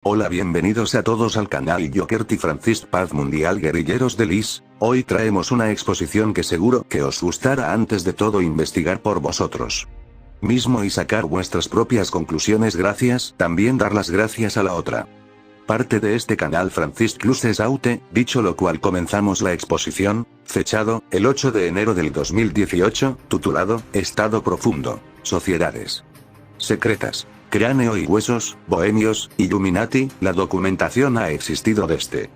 Hola, bienvenidos a todos al canal Jokerty Francis Paz Mundial Guerrilleros de Lis. Hoy traemos una exposición que seguro que os gustará. Antes de todo, investigar por vosotros mismo y sacar vuestras propias conclusiones. Gracias, también dar las gracias a la otra parte de este canal Francis Cluses Aute. Dicho lo cual, comenzamos la exposición, fechado el 8 de enero del 2018, titulado Estado Profundo, Sociedades Secretas, Cráneo y Huesos, Bohemios, Illuminati. La documentación ha existido desde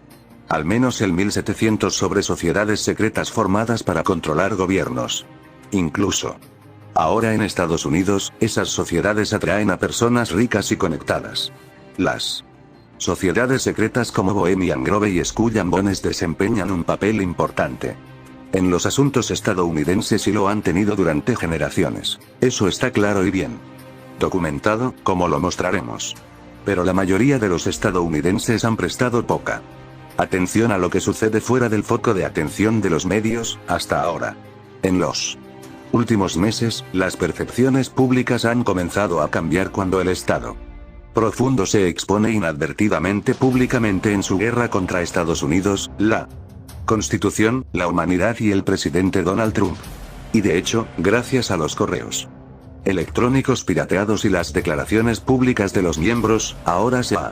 al menos el 1700 sobre sociedades secretas formadas para controlar gobiernos. Incluso ahora en Estados Unidos, esas sociedades atraen a personas ricas y conectadas. Las sociedades secretas como Bohemian Grove y Skull and Bones desempeñan un papel importante en los asuntos estadounidenses y lo han tenido durante generaciones. Eso está claro y bien documentado, como lo mostraremos. Pero la mayoría de los estadounidenses han prestado poca atención a lo que sucede fuera del foco de atención de los medios, hasta ahora. En los últimos meses, las percepciones públicas han comenzado a cambiar cuando el Estado Profundo se expone inadvertidamente públicamente en su guerra contra Estados Unidos, la Constitución, la humanidad y el presidente Donald Trump. Y de hecho, gracias a los correos electrónicos pirateados y las declaraciones públicas de los miembros, ahora se ha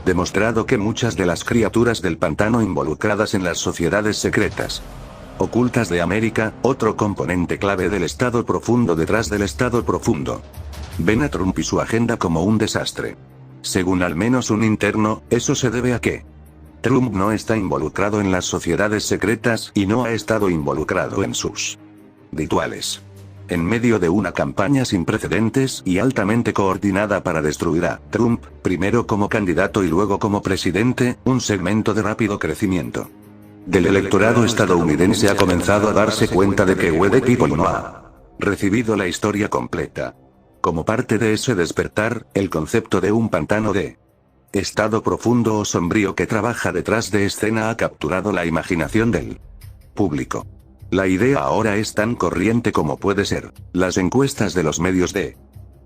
demostrado que muchas de las criaturas del pantano involucradas en las sociedades secretas ocultas de América, otro componente clave del Estado Profundo detrás del Estado Profundo, ven a Trump y su agenda como un desastre. Según al menos un interno, eso se debe a que Trump no está involucrado en las sociedades secretas y no ha estado involucrado en sus rituales. En medio de una campaña sin precedentes y altamente coordinada para destruir a Trump, primero como candidato y luego como presidente, un segmento de rápido crecimiento del electorado estadounidense ha comenzado a darse cuenta de que The People no ha recibido la historia completa. Como parte de ese despertar, el concepto de un pantano de estado profundo o sombrío que trabaja detrás de escena ha capturado la imaginación del público. La idea ahora es tan corriente como puede ser. Las encuestas de los medios de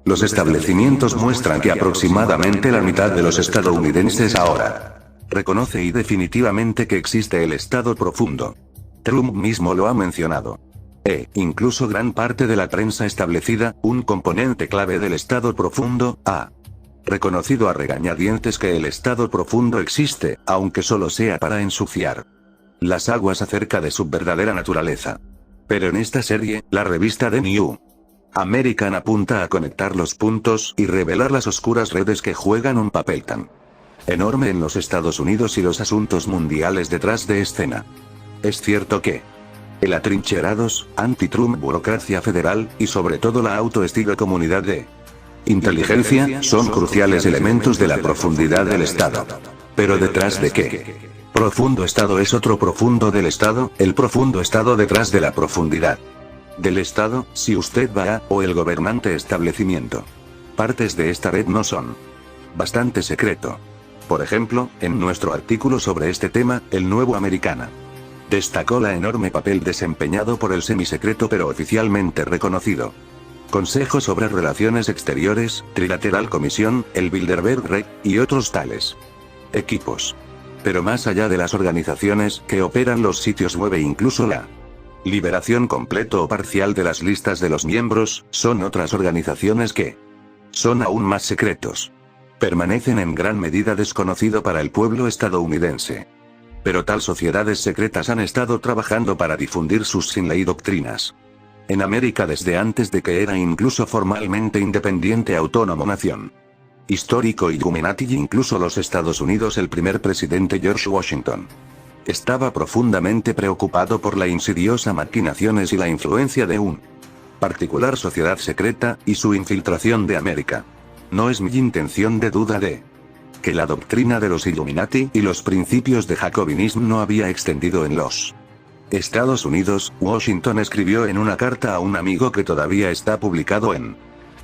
los establecimientos muestran que aproximadamente la mitad de los estadounidenses ahora reconoce y definitivamente que existe el estado profundo. Trump mismo lo ha mencionado. Incluso gran parte de la prensa establecida, un componente clave del estado profundo, ha reconocido a regañadientes que el estado profundo existe, aunque solo sea para ensuciar las aguas acerca de su verdadera naturaleza. Pero en esta serie, la revista The New American apunta a conectar los puntos y revelar las oscuras redes que juegan un papel tan enorme en los Estados Unidos y los asuntos mundiales detrás de escena. Es cierto que el atrincherados, anti-Trump burocracia federal, y sobre todo la autoestima comunidad de inteligencia, son cruciales elementos de la profundidad del Estado. Pero detrás de qué profundo Estado es otro profundo del Estado, el profundo Estado detrás de la profundidad del Estado, si usted va a, o el gobernante establecimiento. Partes de esta red no son bastante secreto. Por ejemplo, en nuestro artículo sobre este tema, El Nuevo Americana destacó la enorme papel desempeñado por el semisecreto pero oficialmente reconocido Consejo sobre Relaciones Exteriores, Trilateral Comisión, el Bilderberg Red, y otros tales equipos. Pero más allá de las organizaciones que operan los sitios web e incluso la liberación completo o parcial de las listas de los miembros, son otras organizaciones que son aún más secretos. Permanecen en gran medida desconocido para el pueblo estadounidense. Pero tal sociedades secretas han estado trabajando para difundir sus sin ley doctrinas en América desde antes de que era incluso formalmente independiente autónomo nación. Histórico Illuminati y incluso los Estados Unidos. El primer presidente George Washington estaba profundamente preocupado por las insidiosas maquinaciones y la influencia de un particular sociedad secreta, y su infiltración de América. No es mi intención de duda de que la doctrina de los Illuminati y los principios de jacobinismo no había extendido en los Estados Unidos. Washington escribió en una carta a un amigo que todavía está publicado en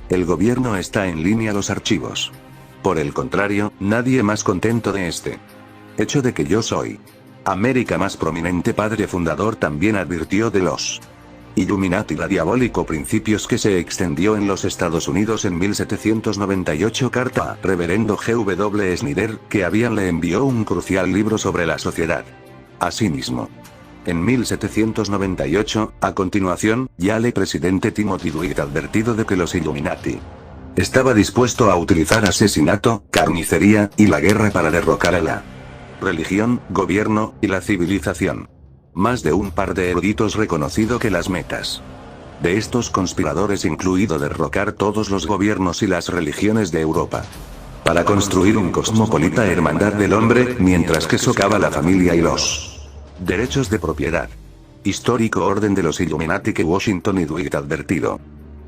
El gobierno está en línea los archivos. Por el contrario, nadie más contento de este hecho de que yo soy América más prominente padre fundador también advirtió de los Illuminati la diabólico principios que se extendió en los Estados Unidos en 1798 carta a Reverendo G.W. Snyder, que había le envió un crucial libro sobre la sociedad. Asimismo, en 1798, a continuación, ya el presidente Timothy Dwight advertido de que los Illuminati estaba dispuesto a utilizar asesinato, carnicería, y la guerra para derrocar a la religión, gobierno, y la civilización. Más de un par de eruditos reconocido que las metas de estos conspiradores incluido derrocar todos los gobiernos y las religiones de Europa para construir un cosmopolita hermandad del hombre, mientras que socava la familia y los derechos de propiedad. Histórico orden de los Illuminati que Washington y Dwight advertido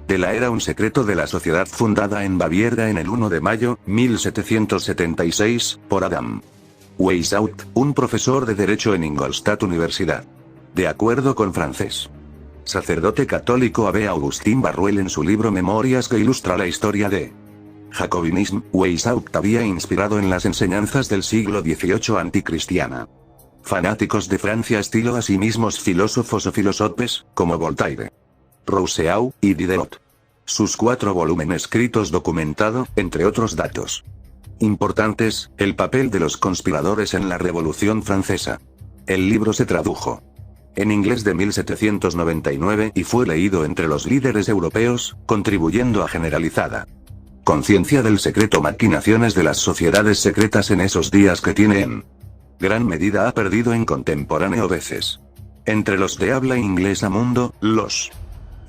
de la era un secreto de la sociedad fundada en Baviera en el 1 de mayo, 1776, por Adam Weishaupt, un profesor de Derecho en Ingolstadt Universidad. De acuerdo con francés sacerdote católico Abbé Augustin Barruel en su libro Memorias que ilustra la historia de jacobinismo, Weishaupt había inspirado en las enseñanzas del siglo XVIII anticristiana fanáticos de Francia estilo a sí mismos filósofos o filósofes, como Voltaire, Rousseau, y Diderot. Sus 4 volúmenes escritos documentado, entre otros datos importantes, el papel de los conspiradores en la Revolución Francesa. El libro se tradujo en inglés de 1799 y fue leído entre los líderes europeos, contribuyendo a generalizada conciencia del secreto maquinaciones de las sociedades secretas en esos días que tiene en gran medida ha perdido en contemporáneo veces. Entre los de habla inglesa mundo, los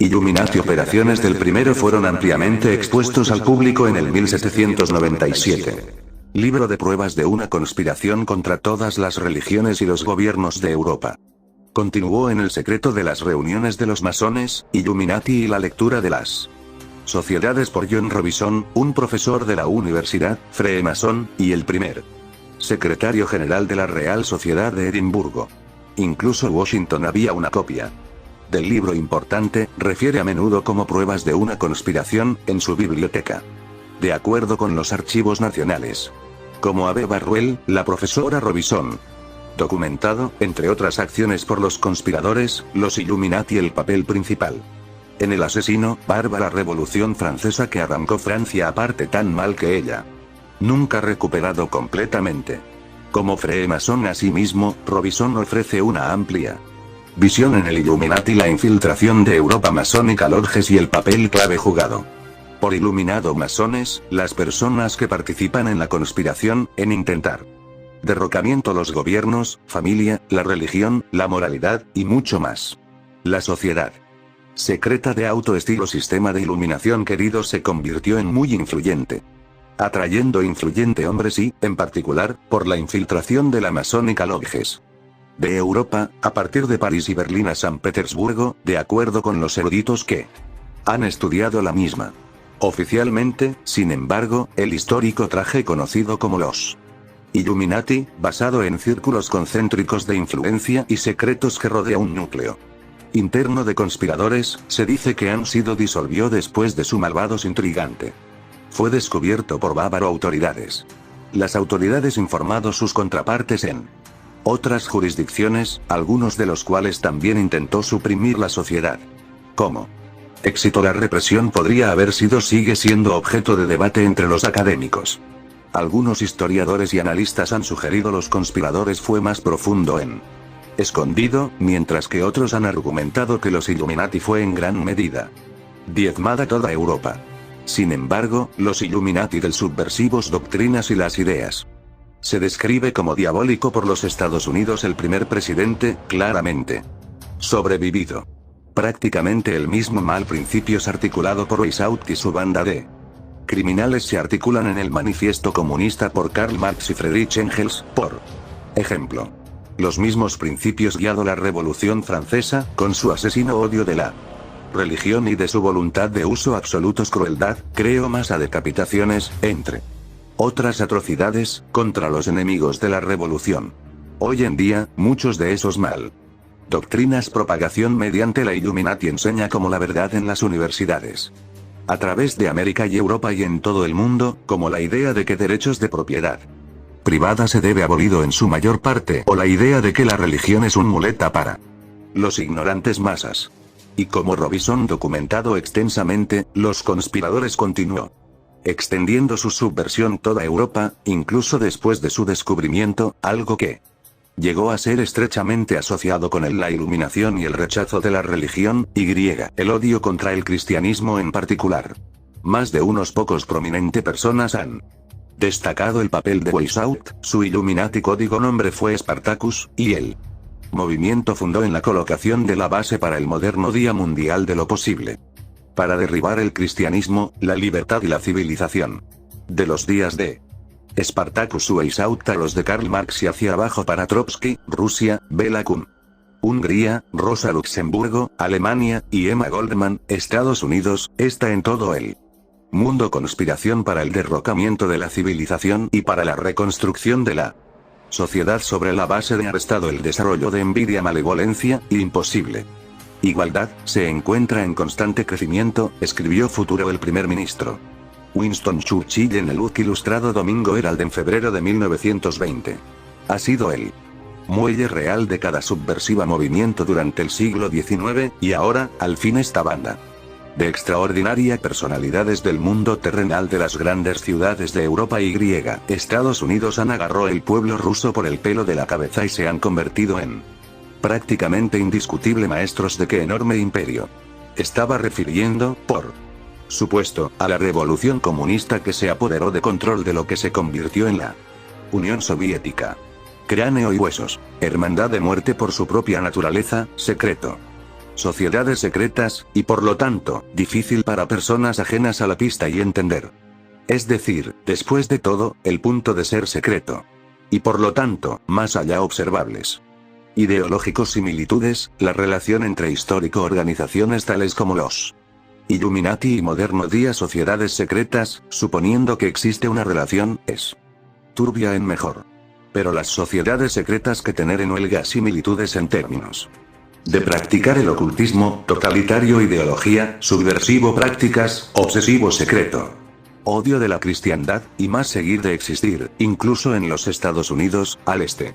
Illuminati operaciones del primero fueron ampliamente expuestos al público en el 1797. Libro de pruebas de una conspiración contra todas las religiones y los gobiernos de Europa. Continuó en el secreto de las reuniones de los masones, Illuminati y la lectura de las sociedades por John Robison, un profesor de la Universidad Freemason, y el primer secretario general de la Real Sociedad de Edimburgo. Incluso Washington había una copia del libro importante, refiere a menudo como pruebas de una conspiración, en su biblioteca. De acuerdo con los archivos nacionales. Como Abbé Barruel, la profesora Robison. Documentado, entre otras acciones por los conspiradores, los Illuminati el papel principal en el asesino, bárbara Revolución Francesa que arrancó Francia aparte tan mal que ella nunca recuperado completamente. Como Freemason asimismo, Robison ofrece una amplia visión en el Illuminati la infiltración de Europa masónica Lodges y el papel clave jugado por iluminado masones, las personas que participan en la conspiración, en intentar derrocamiento los gobiernos, familia, la religión, la moralidad, y mucho más. La sociedad secreta de autoestilo sistema de iluminación querido se convirtió en muy influyente. Atrayendo influyente hombres y, en particular, por la infiltración de la masónica Lodges de Europa, a partir de París y Berlín a San Petersburgo, de acuerdo con los eruditos que han estudiado la misma. Oficialmente, sin embargo, el histórico traje conocido como los Illuminati, basado en círculos concéntricos de influencia y secretos que rodea un núcleo interno de conspiradores, se dice que han sido disolvió después de su malvados intrigante fue descubierto por bávaro autoridades. Las autoridades informado sus contrapartes en otras jurisdicciones, algunos de los cuales también intentó suprimir la sociedad. Como éxito la represión podría haber sido sigue siendo objeto de debate entre los académicos. Algunos historiadores y analistas han sugerido los conspiradores fue más profundo en escondido, mientras que otros han argumentado que los Illuminati fue en gran medida diezmada toda Europa. Sin embargo, los Illuminati del subversivos doctrinas y las ideas se describe como diabólico por los Estados Unidos el primer presidente, claramente sobrevivido. Prácticamente el mismo mal principios articulado por Weishaupt y su banda de criminales se articulan en el Manifiesto Comunista por Karl Marx y Friedrich Engels, por ejemplo. Los mismos principios guiado la Revolución Francesa, con su asesino odio de la religión y de su voluntad de uso absolutos crueldad, creo más a decapitaciones, entre otras atrocidades, contra los enemigos de la revolución. Hoy en día, muchos de esos mal doctrinas propagación mediante la Illuminati enseña como la verdad en las universidades. A través de América y Europa y en todo el mundo, como la idea de que derechos de propiedad privada se debe abolido en su mayor parte, o la idea de que la religión es un muleta para los ignorantes masas. Y como Robinson documentado extensamente, los conspiradores continuó extendiendo su subversión toda Europa, incluso después de su descubrimiento, algo que llegó a ser estrechamente asociado con la iluminación y el rechazo de la religión, y el odio contra el cristianismo en particular. Más de unos pocos prominentes personas han destacado el papel de Weishaupt, su Illuminati código nombre fue Spartacus, y el movimiento fundó en la colocación de la base para el moderno Día Mundial de lo Posible. Para derribar el cristianismo, la libertad y la civilización. De los días de Spartacus Weishaupt a los de Karl Marx y hacia abajo para Trotsky, Rusia, Bela Kun, Hungría, Rosa Luxemburgo, Alemania, y Emma Goldman, Estados Unidos, está en todo el mundo conspiración para el derrocamiento de la civilización y para la reconstrucción de la sociedad sobre la base de arrestado el desarrollo de envidia, malevolencia, imposible igualdad, se encuentra en constante crecimiento, escribió Futuro el primer ministro Winston Churchill en el Look Ilustrado Domingo Herald en febrero de 1920. Ha sido el muelle real de cada subversiva movimiento durante el siglo XIX, y ahora, al fin esta banda de extraordinaria personalidades del mundo terrenal de las grandes ciudades de Europa y Estados Unidos han agarrado el pueblo ruso por el pelo de la cabeza y se han convertido en prácticamente indiscutible maestros de qué enorme imperio. Estaba refiriendo, por supuesto, a la revolución comunista que se apoderó de control de lo que se convirtió en la Unión Soviética. Cráneo y huesos, hermandad de muerte por su propia naturaleza, secreto. Sociedades secretas, y por lo tanto, difícil para personas ajenas a la pista y entender. Es decir, después de todo, el punto de ser secreto. Y por lo tanto, más allá observables. Ideológicos similitudes, la relación entre histórico-organizaciones tales como los Illuminati y moderno día sociedades secretas, suponiendo que existe una relación, es turbia en mejor. Pero las sociedades secretas que tener en huelga similitudes en términos de practicar el ocultismo, totalitario ideología, subversivo prácticas, obsesivo secreto, odio de la cristiandad, y más seguir de existir, incluso en los Estados Unidos, al este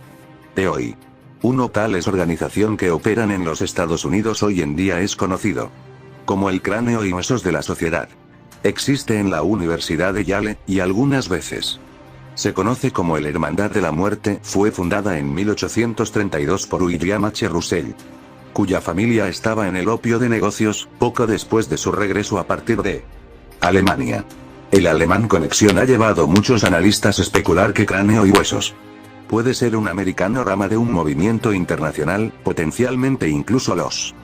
de hoy. Uno tales organización que operan en los Estados Unidos hoy en día es conocido como el cráneo y huesos de la sociedad. Existe en la Universidad de Yale, y algunas veces se conoce como el Hermandad de la Muerte, fue fundada en 1832 por William H. Russell, cuya familia estaba en el opio de negocios, poco después de su regreso a partir de Alemania. El alemán Conexión ha llevado muchos analistas a especular que cráneo y huesos puede ser un americano rama de un movimiento internacional, potencialmente incluso los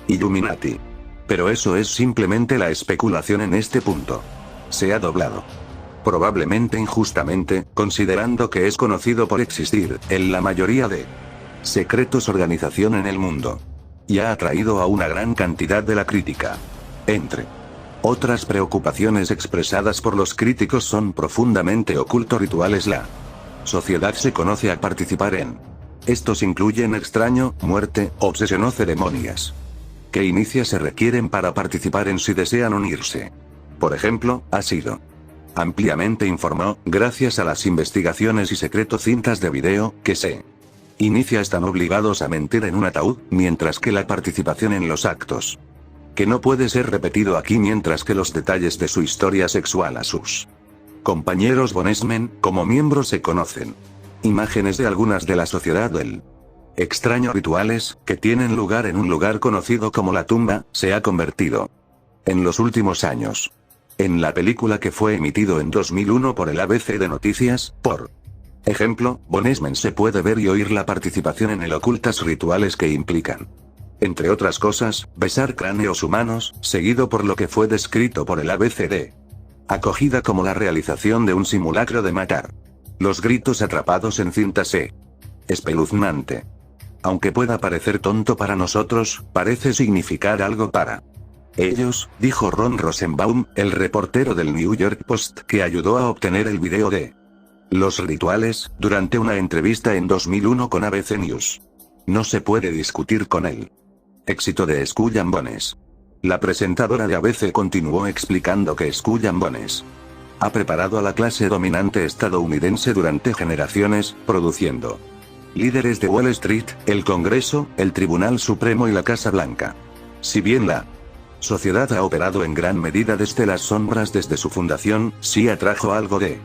Illuminati. Pero eso es simplemente la especulación en este punto. Se ha doblado. Probablemente injustamente, considerando que es conocido por existir, en la mayoría de secretos organización en el mundo. Y ha atraído a una gran cantidad de la crítica. Entre otras preocupaciones expresadas por los críticos son profundamente ocultos rituales. La sociedad se conoce a participar en. Estos incluyen extraño, muerte, obsesión o ceremonias. ¿Qué inicias se requieren para participar en si desean unirse? Por ejemplo, ha sido ampliamente informó, gracias a las investigaciones y secreto cintas de video, que se inicia están obligados a mentir en un ataúd, mientras que la participación en los actos que no puede ser repetido aquí, mientras que los detalles de su historia sexual a sus compañeros Bonesmen, como miembros se conocen. Imágenes de algunas de la sociedad del extraño rituales, que tienen lugar en un lugar conocido como la tumba, se ha convertido en los últimos años. En la película que fue emitido en 2001 por el ABC de Noticias, por ejemplo, Bonesmen se puede ver y oír la participación en el ocultas rituales que implican, entre otras cosas, besar cráneos humanos, seguido por lo que fue descrito por el ABCD. Acogida como la realización de un simulacro de matar. Los gritos atrapados en cintas espeluznante. Aunque pueda parecer tonto para nosotros, parece significar algo para ellos, dijo Ron Rosenbaum, el reportero del New York Post que ayudó a obtener el video de los rituales, durante una entrevista en 2001 con ABC News. No se puede discutir con él. Éxito de Skull and Bones. La presentadora de ABC continuó explicando que Skull and Bones ha preparado a la clase dominante estadounidense durante generaciones, produciendo líderes de Wall Street, el Congreso, el Tribunal Supremo y la Casa Blanca. Si bien la sociedad ha operado en gran medida desde las sombras desde su fundación, sí atrajo algo de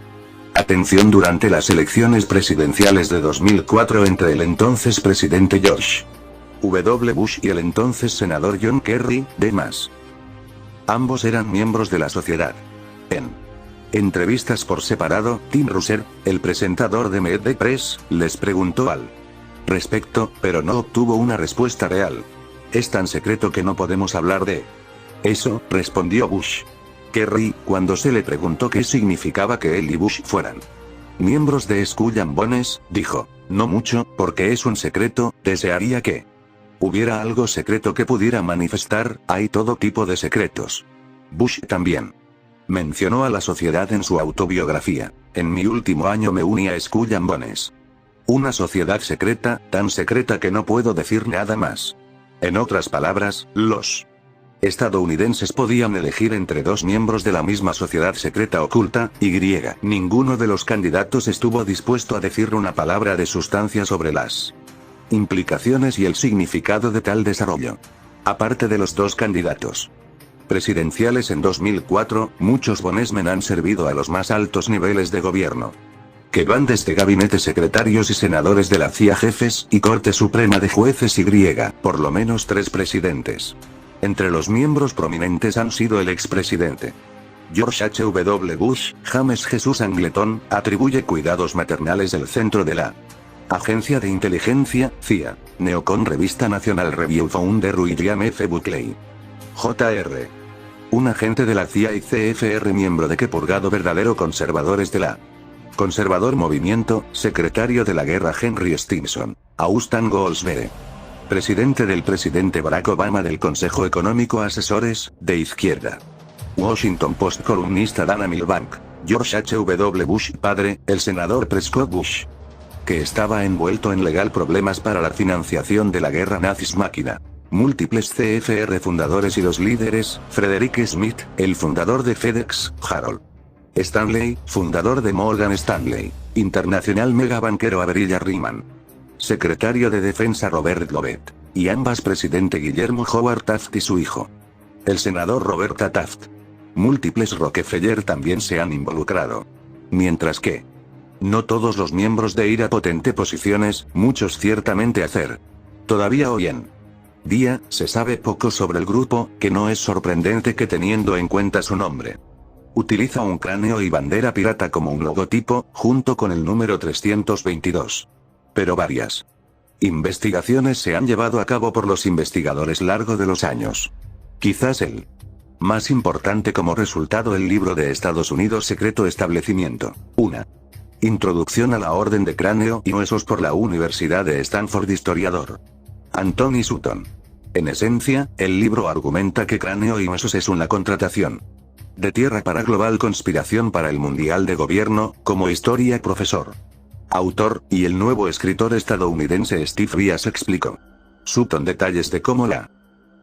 atención durante las elecciones presidenciales de 2004 entre el entonces presidente George W. Bush y el entonces senador John Kerry, D+. Ambos eran miembros de la sociedad. En entrevistas por separado, Tim Russell, el presentador de Meet the Press, les preguntó al respecto, pero no obtuvo una respuesta real. Es tan secreto que no podemos hablar de eso, respondió Bush. Kerry, cuando se le preguntó qué significaba que él y Bush fueran miembros de Skull and Bones, dijo, no mucho, porque es un secreto, desearía que hubiera algo secreto que pudiera manifestar, hay todo tipo de secretos. Bush también mencionó a la sociedad en su autobiografía, en mi último año me uní a Skull and Bones. Una sociedad secreta, tan secreta que no puedo decir nada más. En otras palabras, los estadounidenses podían elegir entre dos miembros de la misma sociedad secreta oculta, y ninguno de los candidatos estuvo dispuesto a decir una palabra de sustancia sobre las implicaciones y el significado de tal desarrollo. Aparte de los dos candidatos presidenciales en 2004, muchos bonesmen han servido a los más altos niveles de gobierno, que van desde gabinetes secretarios y senadores de la CIA, jefes y Corte Suprema de Jueces y por lo menos 3 presidentes. Entre los miembros prominentes han sido el expresidente George H.W. Bush. James Jesús Angleton atribuye cuidados maternales del centro de la Agencia de Inteligencia, CIA, Neocon Revista National Review founder William F. Buckley. Jr. Un agente de la CIA y CFR miembro de que purgado verdadero conservadores de la Conservador Movimiento, secretario de la guerra Henry Stimson. Austin Goldsberry. Presidente del presidente Barack Obama del Consejo Económico Asesores, de izquierda. Washington Post columnista Dana Milbank. George H.W. Bush padre, el senador Prescott Bush, que estaba envuelto en legal problemas para la financiación de la guerra nazis máquina. Múltiples CFR fundadores y los líderes, Frederick Smith, el fundador de FedEx, Harold Stanley, fundador de Morgan Stanley, internacional megabanquero Averilla Riemann, secretario de Defensa Robert Lovett, y ambas presidente Guillermo Howard Taft y su hijo, el senador Roberta Taft. Múltiples Rockefeller también se han involucrado. Mientras que no todos los miembros de IRA potente posiciones, muchos ciertamente hacer. Todavía hoy en día, se sabe poco sobre el grupo, que no es sorprendente que teniendo en cuenta su nombre. Utiliza un cráneo y bandera pirata como un logotipo, junto con el número 322. Pero varias investigaciones se han llevado a cabo por los investigadores largo de los años. Quizás el más importante como resultado el libro de Estados Unidos Secreto Establecimiento. Una introducción a la Orden de Cráneo y Huesos por la Universidad de Stanford. Historiador Anthony Sutton. En esencia, el libro argumenta que Cráneo y Huesos es una contratación de tierra para Global Conspiración para el Mundial de Gobierno, como historia profesor, autor, y el nuevo escritor estadounidense Steve Bias explicó. Sutton detalles de cómo la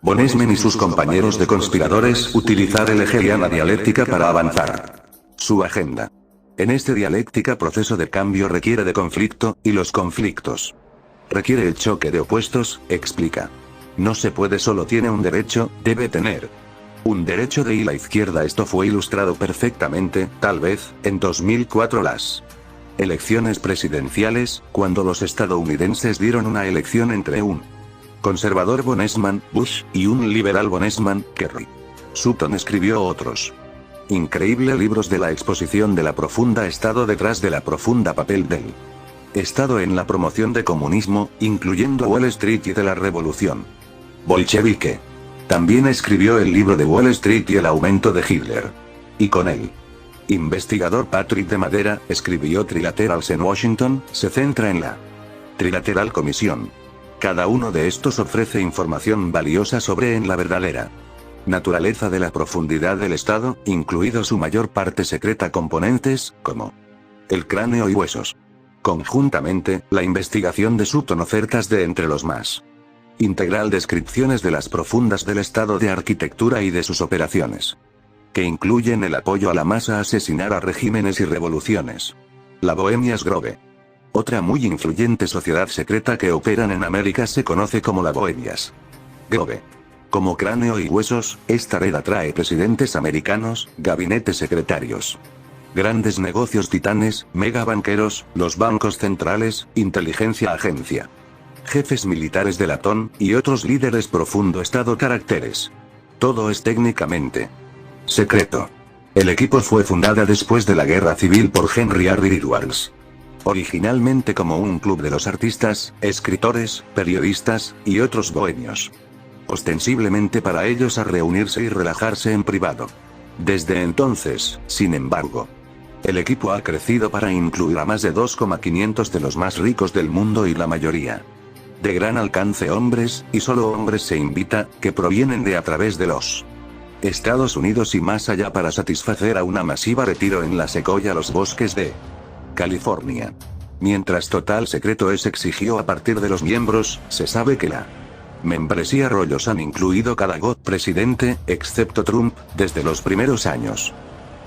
Bonesmen y sus compañeros de conspiradores utilizar el hegeliana dialéctica para avanzar su agenda. En este dialéctica proceso de cambio requiere de conflicto, y los conflictos requiere el choque de opuestos, explica. No se puede solo tiene un derecho, debe tener un derecho de y la izquierda. Esto fue ilustrado perfectamente, tal vez, en 2004 las elecciones presidenciales, cuando los estadounidenses dieron una elección entre un conservador Bonesman, Bush, y un liberal Bonesman, Kerry. Sutton escribió otros increíbles libros de la exposición de la profunda estado detrás de la profunda papel del Estado en la promoción de comunismo, incluyendo Wall Street y de la revolución bolchevique. También escribió el libro de Wall Street y el aumento de Hitler. Y con él, investigador Patrick de Madera, escribió Trilaterals en Washington, se centra en la Trilateral Comisión. Cada uno de estos ofrece información valiosa sobre en la verdadera naturaleza de la profundidad del Estado, incluido su mayor parte secreta componentes, como el cráneo y huesos. Conjuntamente, la investigación de Sutton ofertas de entre los más integral descripciones de las profundas del estado de arquitectura y de sus operaciones, que incluyen el apoyo a la masa a asesinar a regímenes y revoluciones. La Bohemia's Grove. Otra muy influyente sociedad secreta que operan en América se conoce como la Bohemia's Grove Como cráneo y huesos, esta red atrae presidentes americanos, gabinetes secretarios, grandes negocios titanes, mega banqueros, los bancos centrales, inteligencia agencia, jefes militares de latón, y otros líderes profundo estado caracteres. Todo es técnicamente secreto. El equipo fue fundada después de la guerra civil por Henry R. Edwards. Originalmente como un club de los artistas, escritores, periodistas, y otros bohemios. Ostensiblemente para ellos a reunirse y relajarse en privado. Desde entonces, sin embargo, el equipo ha crecido para incluir a más de 2,500 de los más ricos del mundo y la mayoría de gran alcance hombres, y solo hombres se invita, que provienen de a través de los Estados Unidos y más allá para satisfacer a una masiva retiro en la Sequoia, los bosques de California. Mientras total secreto es exigido a partir de los miembros, se sabe que la membresía rollos han incluido cada presidente, excepto Trump, desde los primeros años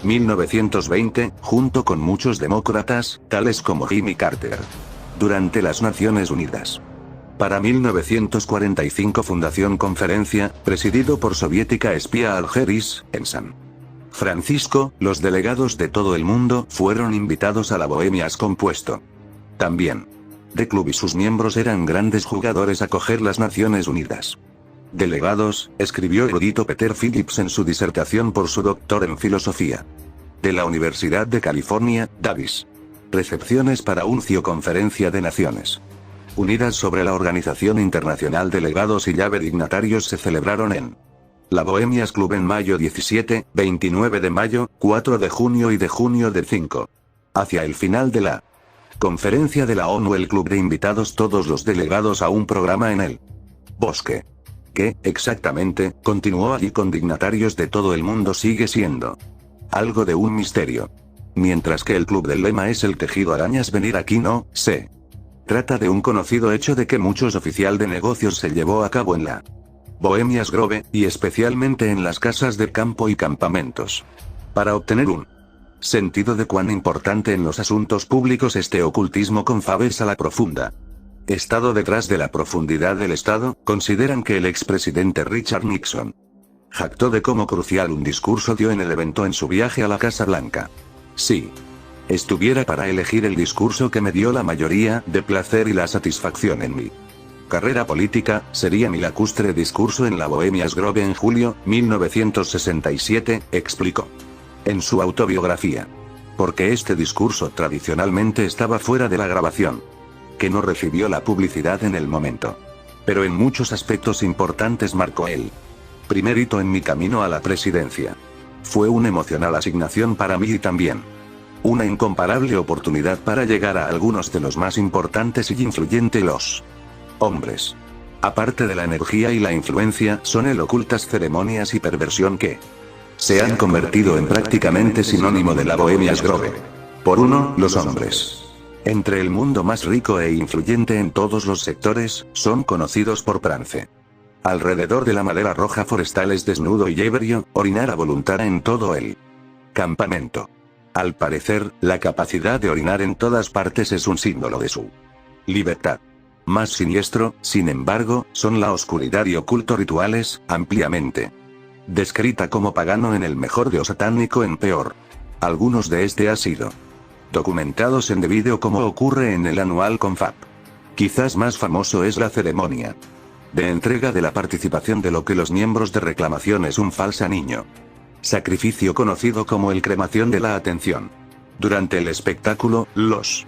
1920, junto con muchos demócratas, tales como Jimmy Carter. Durante las Naciones Unidas. Para 1945 Fundación Conferencia, presidido por soviética espía Algeris, en San Francisco, los delegados de todo el mundo fueron invitados a la Bohemias compuesto también de club y sus miembros eran grandes jugadores a coger las Naciones Unidas. Delegados, escribió erudito Peter Phillips en su disertación por su doctor en filosofía de la Universidad de California, Davis. Recepciones para UNCIO Conferencia de Naciones Unidas sobre la Organización Internacional. Delegados y llave dignatarios se celebraron en la Bohemias Club en mayo 17, 29 de mayo, 4 de junio y de junio del 5. Hacia el final de la conferencia de la ONU, el club de invitados todos los delegados a un programa en el bosque. ¿Qué, exactamente, continuó allí con dignatarios de todo el mundo? Sigue siendo algo de un misterio. Mientras que el club del lema es el tejido arañas, venir aquí no se trata de un conocido hecho de que muchos oficial de negocios se llevó a cabo en la Bohemias Grove, y especialmente en las casas de campo y campamentos. Para obtener un sentido de cuán importante en los asuntos públicos este ocultismo con faves a la profunda estado detrás de la profundidad del Estado, consideran que el expresidente Richard Nixon jactó de cómo crucial un discurso dio en el evento en su viaje a la Casa Blanca. Sí. Estuviera para elegir el discurso que me dio la mayoría de placer y la satisfacción en mi carrera política, sería mi lacustre discurso en la Bohemias Grove en julio 1967, explicó en su autobiografía. Porque este discurso tradicionalmente estaba fuera de la grabación, que no recibió la publicidad en el momento. Pero en muchos aspectos importantes marcó el primer hito en mi camino a la presidencia. Fue una emocional asignación para mí y también una incomparable oportunidad para llegar a algunos de los más importantes y influyentes los hombres. Aparte de la energía y la influencia, son el ocultas ceremonias y perversión que se han convertido en prácticamente sinónimo de la Bohemias Grove. Por uno, los hombres entre el mundo más rico e influyente en todos los sectores, son conocidos por trance. Alrededor de la madera roja forestal es desnudo y ebrio, orinar a voluntad en todo el campamento. Al parecer, la capacidad de orinar en todas partes es un símbolo de su libertad. Más siniestro, sin embargo, son la oscuridad y oculto rituales, ampliamente descrita como pagano en el mejor o satánico en peor. Algunos de este han sido documentados en vídeo como ocurre en el anual Confab. Quizás más famoso es la ceremonia de entrega de la participación de lo que los miembros de reclamación es un falsa niño. Sacrificio conocido como el cremación de la atención. Durante el espectáculo, los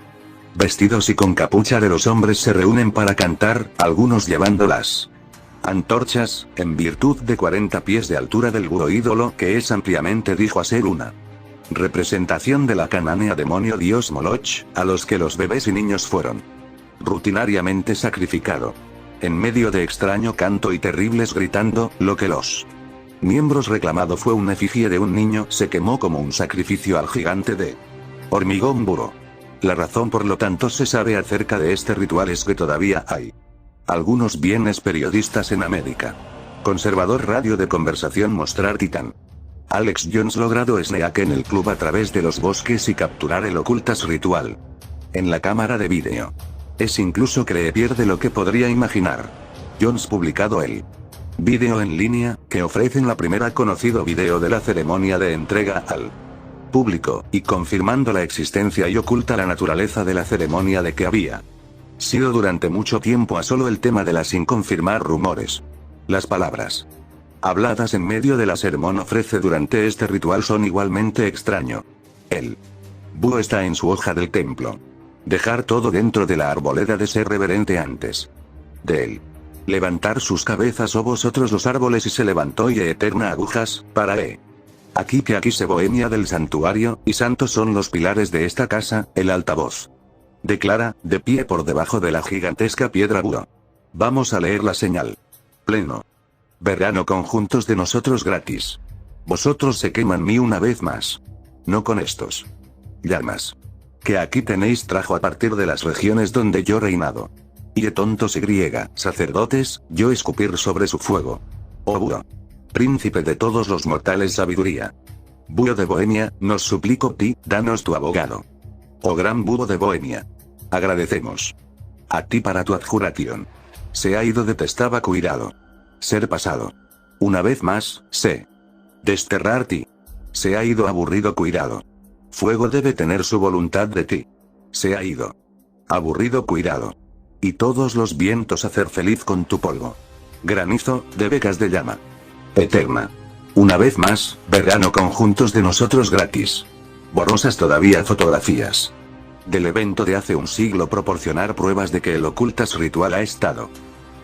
vestidos y con capucha de los hombres se reúnen para cantar, algunos llevando las antorchas, en virtud de 40 pies de altura del búho ídolo que es ampliamente dijo a ser una representación de la canánea demonio dios Moloch, a los que los bebés y niños fueron rutinariamente sacrificado. En medio de extraño canto y terribles gritando, lo que los miembros reclamado fue una efigie de un niño, se quemó como un sacrificio al gigante de hormigón burro. La razón por lo tanto se sabe acerca de este ritual es que todavía hay algunos bienes periodistas en América. Conservador radio de conversación mostrar Titán. Alex Jones logrado sneak en el club a través de los bosques y capturar el ocultas ritual en la cámara de vídeo. Es incluso cree pierde lo que podría imaginar. Jones publicado el Vídeo en línea, que ofrecen la primera conocido video de la ceremonia de entrega al público, y confirmando la existencia y oculta la naturaleza de la ceremonia de que había sido durante mucho tiempo a solo el tema de la sin confirmar rumores. Las palabras habladas en medio de la sermón ofrece durante este ritual son igualmente extraño. El búho está en su hoja del templo. Dejar todo dentro de la arboleda de ser reverente antes de él. Levantar sus cabezas o vosotros los árboles y se levantó y eterna agujas, para aquí que aquí se bohemia del santuario, y santos son los pilares de esta casa, el altavoz declara, de pie por debajo de la gigantesca piedra búho. Vamos a leer la señal. Pleno verano conjuntos de nosotros gratis. Vosotros se queman mí una vez más. No con estos llamas que aquí tenéis trajo a partir de las regiones donde yo reinado. Y de tontos y griega, sacerdotes, yo escupir sobre su fuego. Oh búho, príncipe de todos los mortales sabiduría. Búho de Bohemia, nos suplico ti, danos tu abogado. Oh gran búho de Bohemia. Agradecemos a ti para tu adjuración. Se ha ido detestaba cuidado. Ser pasado. Una vez más, sé desterrar ti. Se ha ido aburrido cuidado. Fuego debe tener su voluntad de ti. Se ha ido aburrido cuidado. Y todos los vientos hacer feliz con tu polvo. Granizo, de becas de llama eterna. Una vez más, verano conjuntos de nosotros gratis. Borrosas todavía fotografías del evento de hace un siglo proporcionar pruebas de que el ocultas ritual ha estado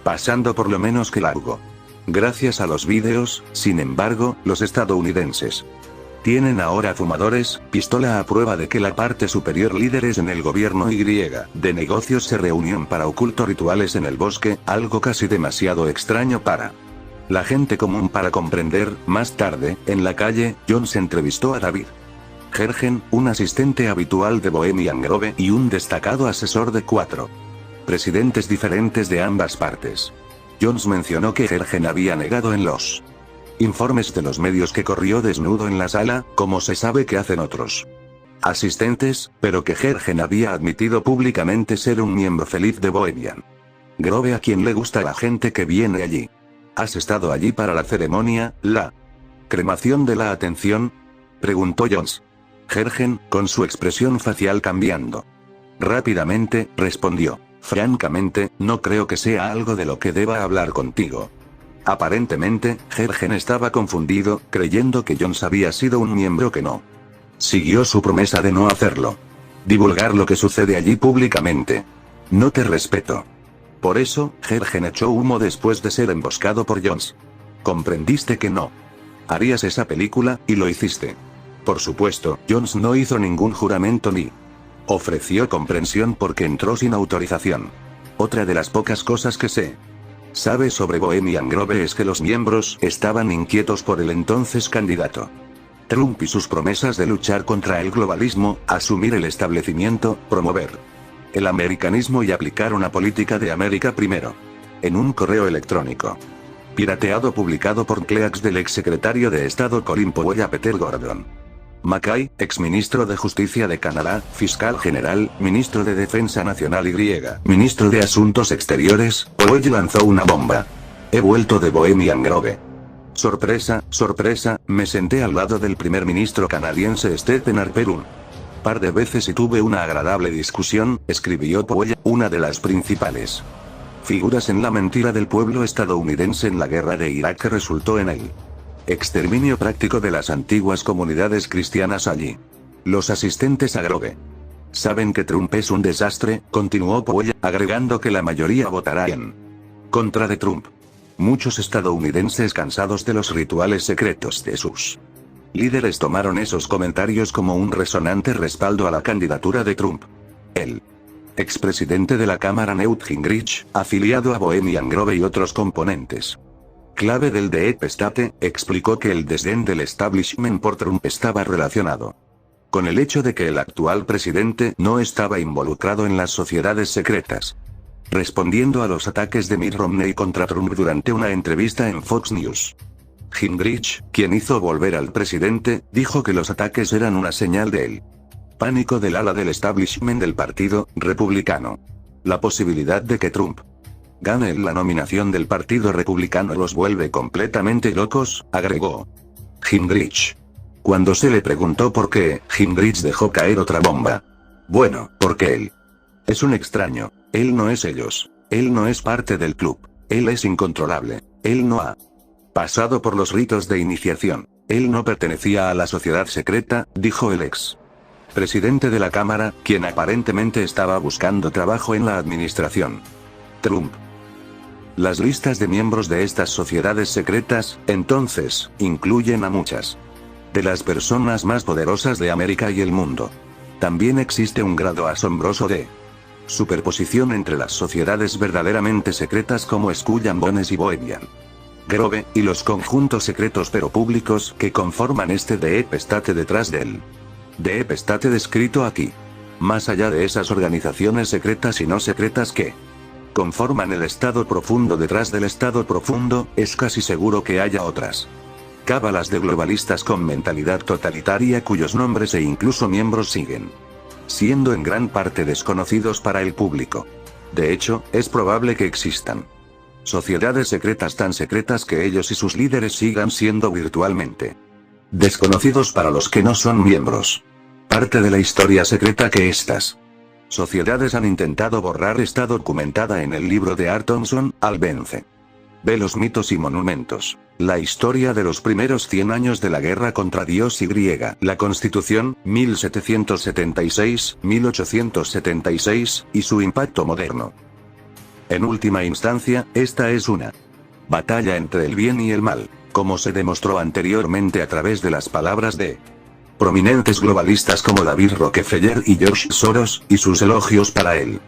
pasando por lo menos que largo. Gracias a los vídeos, sin embargo, los estadounidenses tienen ahora fumadores, pistola a prueba de que la parte superior líderes en el gobierno y de negocios se reunieron para ocultos rituales en el bosque, algo casi demasiado extraño para la gente común para comprender. Más tarde, en la calle, Jones entrevistó a David Gergen, un asistente habitual de Bohemian Grove y un destacado asesor de 4 presidentes diferentes de ambas partes. Jones mencionó que Gergen había negado en los informes de los medios que corrió desnudo en la sala, como se sabe que hacen otros asistentes, pero que Gergen había admitido públicamente ser un miembro feliz de Bohemian Grove a quien le gusta la gente que viene allí. ¿Has estado allí para la ceremonia, la cremación de la atención?, preguntó Jones. Gergen, con su expresión facial cambiando rápidamente, respondió: francamente, no creo que sea algo de lo que deba hablar contigo. Aparentemente, Gergen estaba confundido, creyendo que Jones había sido un miembro que no siguió su promesa de no hacerlo. Divulgar lo que sucede allí públicamente. No te respeto. Por eso, Gergen echó humo después de ser emboscado por Jones. Comprendiste que no harías esa película, y lo hiciste. Por supuesto, Jones no hizo ningún juramento ni ofreció comprensión porque entró sin autorización. Otra de las pocas cosas que se sabe sobre Bohemian Grove es que los miembros estaban inquietos por el entonces candidato Trump y sus promesas de luchar contra el globalismo, asumir el establecimiento, promover el americanismo y aplicar una política de América primero. En un correo electrónico pirateado publicado por Cleax del exsecretario de Estado Colin Powell a Peter Gordon Mackay, exministro de Justicia de Canadá, fiscal general, ministro de Defensa Nacional y ministro de Asuntos Exteriores, Powell lanzó una bomba. He vuelto de Bohemian Grove. Sorpresa, sorpresa, me senté al lado del primer ministro canadiense Stephen Harper un par de veces y tuve una agradable discusión, escribió Powell, una de las principales figuras en la mentira del pueblo estadounidense en la guerra de Irak que resultó en el exterminio práctico de las antiguas comunidades cristianas allí. Los asistentes a Grove saben que Trump es un desastre, continuó Powell, agregando que la mayoría votará en contra de Trump. Muchos estadounidenses cansados de los rituales secretos de sus líderes tomaron esos comentarios como un resonante respaldo a la candidatura de Trump. El expresidente de la Cámara Newt Gingrich, afiliado a Bohemian Grove y otros componentes clave del Deep State, explicó que el desdén del establishment por Trump estaba relacionado con el hecho de que el actual presidente no estaba involucrado en las sociedades secretas. Respondiendo a los ataques de Mitt Romney contra Trump durante una entrevista en Fox News, Gingrich, quien hizo volver al presidente, dijo que los ataques eran una señal del pánico del ala del establishment del partido republicano. La posibilidad de que Trump Gane la nominación del Partido Republicano los vuelve completamente locos, agregó Gingrich. Cuando se le preguntó por qué, Gingrich dejó caer otra bomba. Bueno, porque él es un extraño. Él no es ellos. Él no es parte del club. Él es incontrolable. Él no ha pasado por los ritos de iniciación. Él no pertenecía a la sociedad secreta, dijo el ex presidente de la Cámara, quien aparentemente estaba buscando trabajo en la administración Trump. Las listas de miembros de estas sociedades secretas, entonces, incluyen a muchas de las personas más poderosas de América y el mundo. También existe un grado asombroso de superposición entre las sociedades verdaderamente secretas como Skull and Bones y Bohemian Grove, y los conjuntos secretos pero públicos que conforman este Deep State detrás del Deep State descrito aquí. Más allá de esas organizaciones secretas y no secretas que conforman el estado profundo detrás del estado profundo, es casi seguro que haya otras cábalas de globalistas con mentalidad totalitaria cuyos nombres e incluso miembros siguen siendo en gran parte desconocidos para el público. De hecho, es probable que existan sociedades secretas tan secretas que ellos y sus líderes sigan siendo virtualmente desconocidos para los que no son miembros. Parte de la historia secreta que estas sociedades han intentado borrar está documentada en el libro de Art Thompson, Alvence. Ve los mitos y monumentos. La historia de los primeros 100 años de la guerra contra Dios y la Constitución, 1776-1876, y su impacto moderno. En última instancia, esta es una batalla entre el bien y el mal, como se demostró anteriormente a través de las palabras de prominentes globalistas como David Rockefeller y George Soros, y sus elogios para él.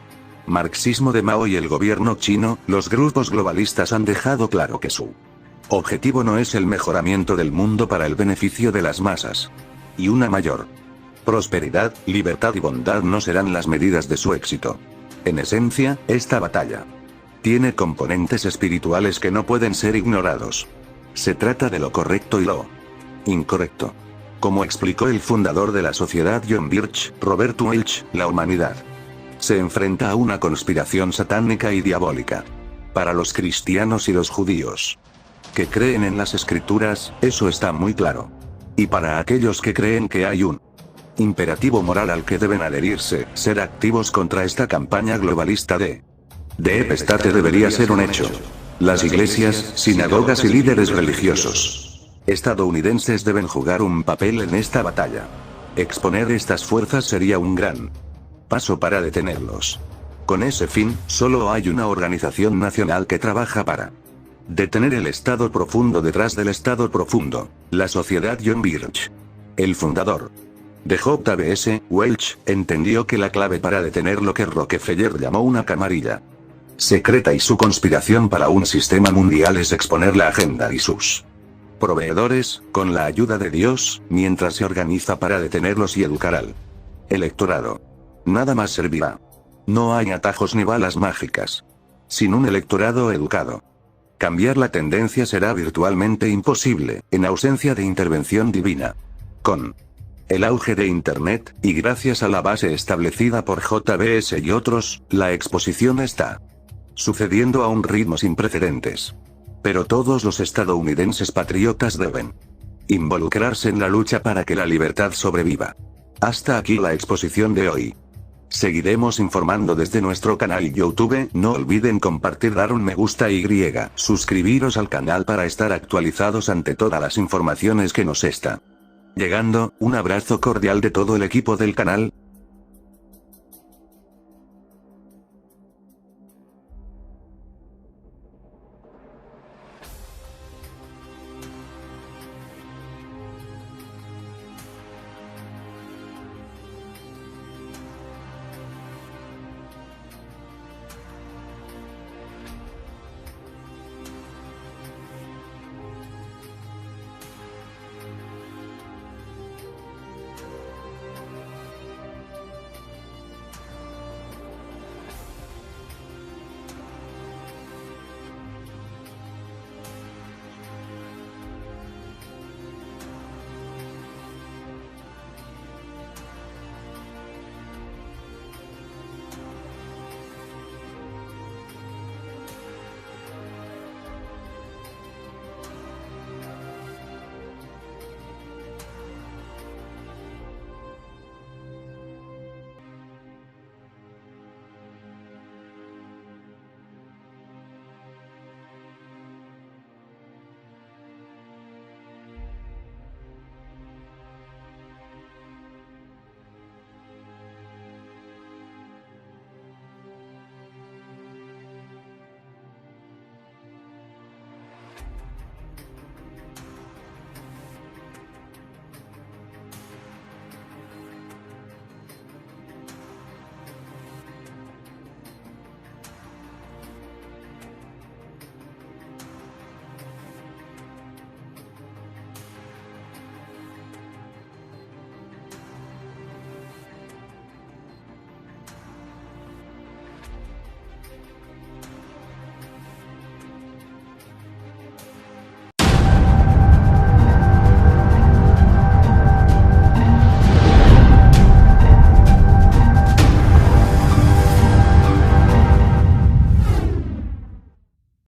Marxismo de Mao y el gobierno chino. Los grupos globalistas han dejado claro que su objetivo no es el mejoramiento del mundo para el beneficio de las masas. Y una mayor prosperidad, libertad y bondad no serán las medidas de su éxito. En esencia, esta batalla tiene componentes espirituales que no pueden ser ignorados. Se trata de lo correcto y lo incorrecto. Como explicó el fundador de la sociedad John Birch, Robert Welch, la humanidad se enfrenta a una conspiración satánica y diabólica. Para los cristianos y los judíos que creen en las escrituras, eso está muy claro. Y para aquellos que creen que hay un imperativo moral al que deben adherirse, ser activos contra esta campaña globalista de Deep State debería ser un hecho. Las iglesias, sinagogas y líderes religiosos estadounidenses deben jugar un papel en esta batalla. Exponer estas fuerzas sería un gran paso para detenerlos. Con ese fin, solo hay una organización nacional que trabaja para detener el estado profundo detrás del estado profundo, la sociedad John Birch. El fundador de J.B.S. Welch entendió que la clave para detener lo que Rockefeller llamó una camarilla secreta y su conspiración para un sistema mundial es exponer la agenda y sus proveedores, con la ayuda de Dios, mientras se organiza para detenerlos y educar al electorado. Nada más servirá. No hay atajos ni balas mágicas. Sin un electorado educado, cambiar la tendencia será virtualmente imposible, en ausencia de intervención divina. Con el auge de Internet, y gracias a la base establecida por JBS y otros, la exposición está sucediendo a un ritmo sin precedentes. Pero todos los estadounidenses patriotas deben involucrarse en la lucha para que la libertad sobreviva. Hasta aquí la exposición de hoy. Seguiremos informando desde nuestro canal YouTube. No olviden compartir, dar un me gusta y suscribiros al canal para estar actualizados ante todas las informaciones que nos está llegando. Un abrazo cordial de todo el equipo del canal.